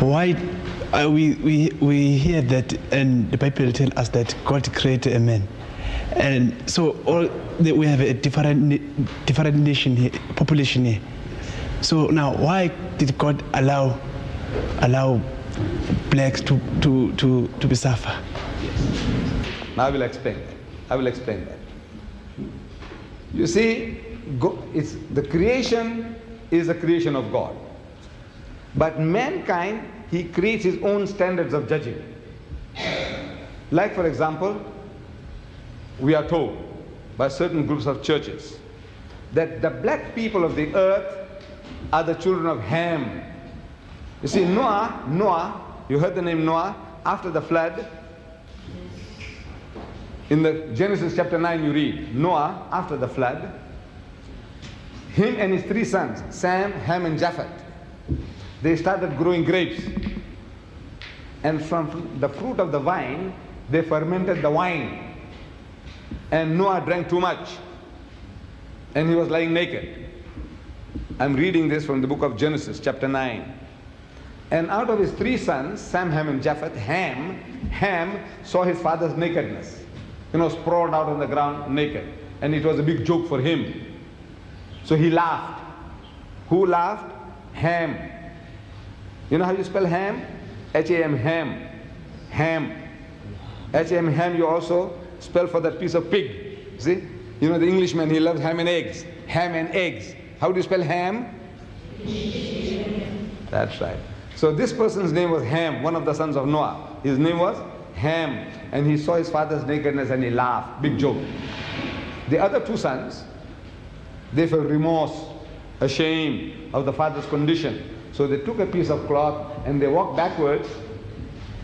Why we hear that, and the Bible tells us that God created a man, and so we have a different nation here, population here. So now, why did God allow blacks to be suffer? Now I will explain that. You see, the creation is the creation of God. But mankind, he creates his own standards of judging. Like, for example, we are told by certain groups of churches that the black people of the earth are the children of Ham. You see, Noah, you heard the name Noah, after the flood. In the Genesis chapter 9 you read, Noah, after the flood, him and his 3 sons, Sam, Ham and Japheth, they started growing grapes. And from the fruit of the vine, they fermented the wine. And Noah drank too much. And he was lying naked. I'm reading this from the book of Genesis, chapter 9. And out of his 3 sons, Sam, Ham and Japheth, Ham saw his father's nakedness. Sprawled out on the ground naked. And it was a big joke for him. So he laughed. Who laughed? Ham. You know how you spell ham? H-A-M, ham. Ham. H-A-M, ham, you also spell for that piece of pig. See? The Englishman, he loves ham and eggs. Ham and eggs. How do you spell ham? That's right. So this person's name was Ham, one of the sons of Noah. His name was Ham. And he saw his father's nakedness and he laughed. Big joke. The other 2 sons, they felt remorse, ashamed of the father's condition. So they took a piece of cloth and they walked backwards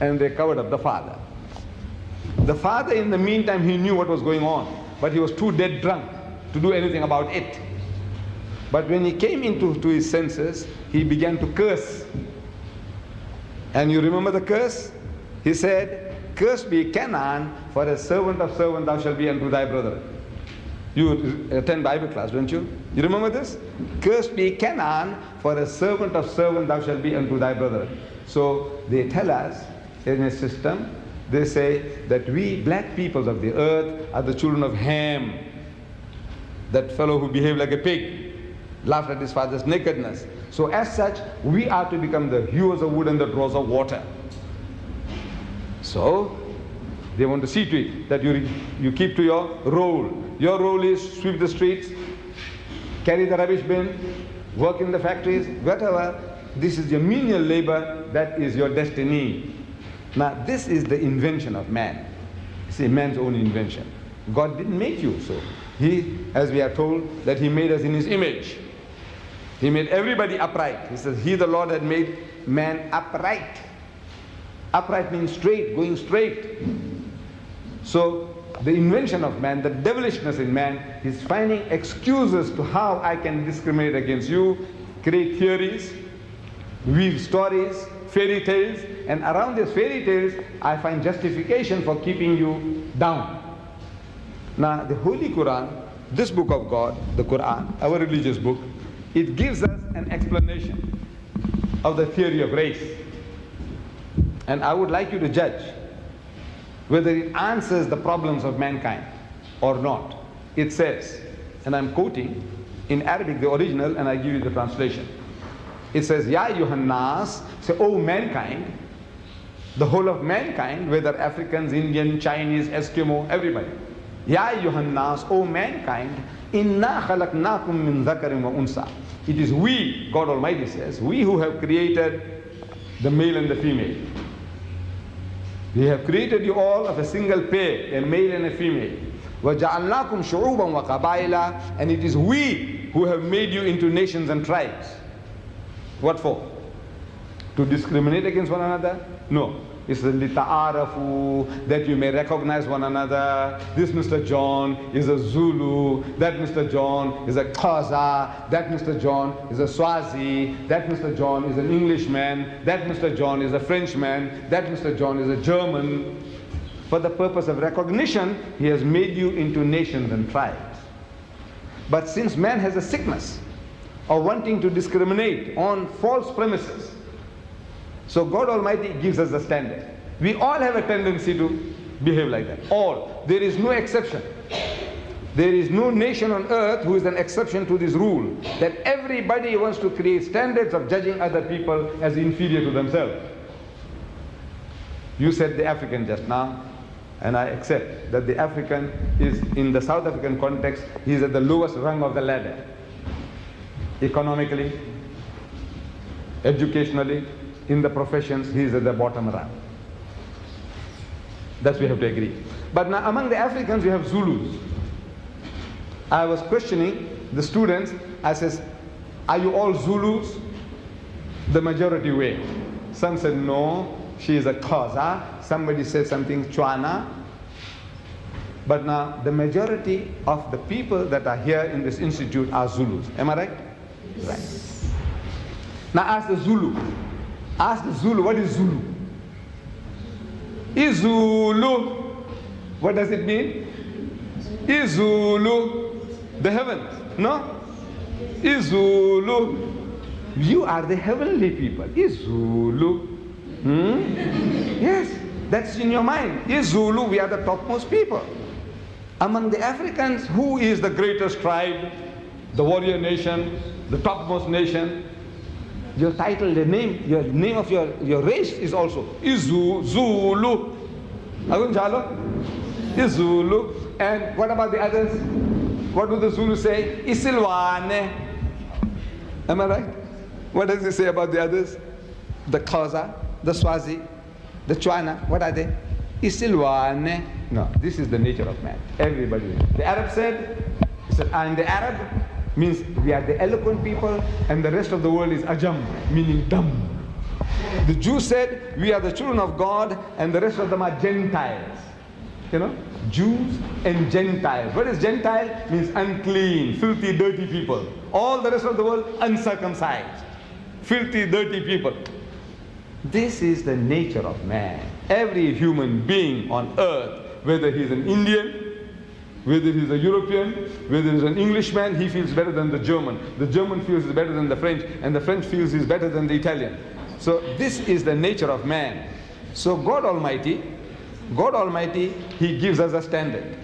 and they covered up the father. The father, in the meantime, he knew what was going on, but he was too dead drunk to do anything about it. But when he came into his senses, he began to curse. And you remember the curse? He said, "Cursed be Canaan, for a servant of servant thou shalt be unto thy brother." You attend Bible class, don't you? You remember this? "Cursed be Canaan, for a servant of servant thou shalt be unto thy brother." So they tell us in a system, they say that we black peoples of the earth are the children of Ham. That fellow who behaved like a pig, laughed at his father's nakedness. So as such, we are to become the hewers of wood and the drawers of water. So they want to see to it that you keep to your role. Your role is sweep the streets, carry the rubbish bin, work in the factories, whatever. This is your menial labor, that is your destiny. Now this is the invention of man. See, man's own invention. God didn't make you so. He, as we are told, that he made us in his image. He made everybody upright. He says, he, the Lord, had made man upright. Upright means straight, going straight. So the invention of man, the devilishness in man, is finding excuses to how I can discriminate against you, create theories, weave stories, fairy tales, and around these fairy tales, I find justification for keeping you down. Now, the Holy Quran, this book of God, the Quran, our religious book, it gives us an explanation of the theory of race. And I would like you to judge whether it answers the problems of mankind or not. It says, and I'm quoting in Arabic the original, and I give you the translation. It says, Ya ayyuhan nas, say, oh mankind, the whole of mankind, whether Africans, Indian, Chinese, Eskimo, everybody. Ya ayyuhan nas, oh mankind, inna khalaqnakum min dhakarin wa unsa. It is we, God Almighty says, we who have created the male and the female. We have created you all of a single pair, a male and a female. وَجَعَلْنَاكُمْ شُعُوبًا وَقَبَائِلًا. And it is we who have made you into nations and tribes. What for? To discriminate against one another? No. It's لِتَعَارَفُوا, that you may recognize one another. This Mr. John is a Zulu, that Mr. John is a Xhosa, that Mr. John is a Swazi, that Mr. John is an Englishman, that Mr. John is a Frenchman, that Mr. John is a German. For the purpose of recognition, he has made you into nations and tribes. But since man has a sickness of wanting to discriminate on false premises, So God Almighty gives us the standard. We all have a tendency to behave like that. All. There is no exception. There is no nation on earth who is an exception to this rule, that everybody wants to create standards of judging other people as inferior to themselves. You said the African just now, and I accept that the African is, in the South African context, he is at the lowest rung of the ladder. Economically, educationally, in the professions, he is at the bottom rung. That we have to agree. But now among the Africans, we have Zulus. I was questioning the students. I says, are you all Zulus? The majority way. Some said no, she is a Xhosa. Somebody said something Tswana. But now the majority of the people that are here in this institute are Zulus. Am I right? Right. Now ask the Zulu. Ask the Zulu, what is Zulu? Izulu. What does it mean? Izulu. The heavens. No? Izulu. You are the heavenly people. Izulu. Yes, that's in your mind. Izulu, we are the topmost people. Among the Africans, who is the greatest tribe? The warrior nation, the topmost nation. Your title, the name, your name of your race is also Zulu. Izulu. And what about the others? What do the Zulu say? Isilwane. Am I right? What does it say about the others? The Xhosa, the Swazi, the Tswana. What are they? Isilwane. No, this is the nature of man. Everybody. The Arab said, I'm the Arab, means we are the eloquent people, and the rest of the world is Ajam, meaning dumb. The Jews said, we are the children of God, and the rest of them are Gentiles. You know, Jews and Gentiles. What is Gentile? Means unclean, filthy, dirty people. All the rest of the world, uncircumcised, filthy, dirty people. This is the nature of man. Every human being on earth, whether he's an Indian, whether he's a European, whether he's an Englishman, he feels better than the German. The German feels better than the French, and the French feels he's better than the Italian. So this is the nature of man. So God Almighty, He gives us a standard.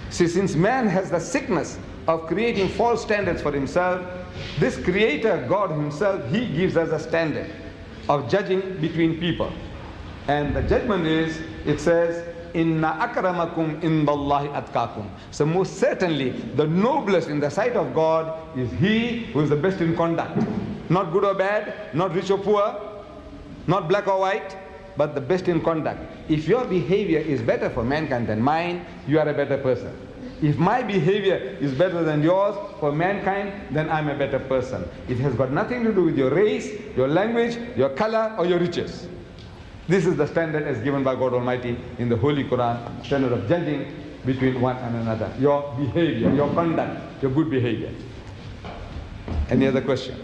See, since man has the sickness of creating false standards for himself, this Creator, God Himself, He gives us a standard of judging between people. And the judgment is, it says, Inna akramakum indallahi atqakum. So most certainly, the noblest in the sight of God is he who is the best in conduct. Not good or bad, not rich or poor, not black or white, but the best in conduct. If your behavior is better for mankind than mine, you are a better person. If my behavior is better than yours for mankind, then I'm a better person. It has got nothing to do with your race, your language, your color, or your riches. This is the standard as given by God Almighty in the Holy Quran, standard of judging between one and another. Your behavior, your conduct, your good behavior. Any other question?